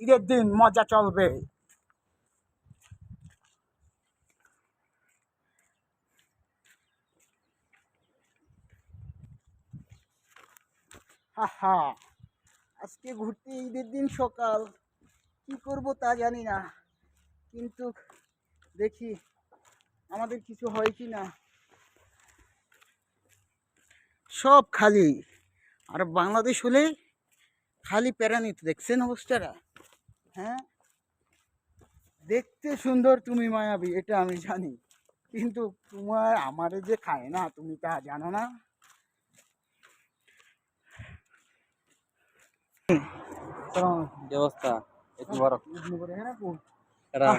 ঈদের দিন মজা চলবে। হা, আজকে ঘুরতে ঈদের দিন সকাল, কি করব তা জানি না, কিন্তু দেখি আমাদের কিছু হয় কি না। সব খালি, আর বাংলাদেশ হলে খালি প্যারানিত, দেখছেন অবস্থাটা? হ্যাঁ, দেখতে সুন্দর তুমি মায়াবী, এটা আমি জানি, কিন্তু তোমার আমারে যে খায় না তুমি তা জানো না। কি অবস্থা? একটু বড় হ্যাঁ, কারণ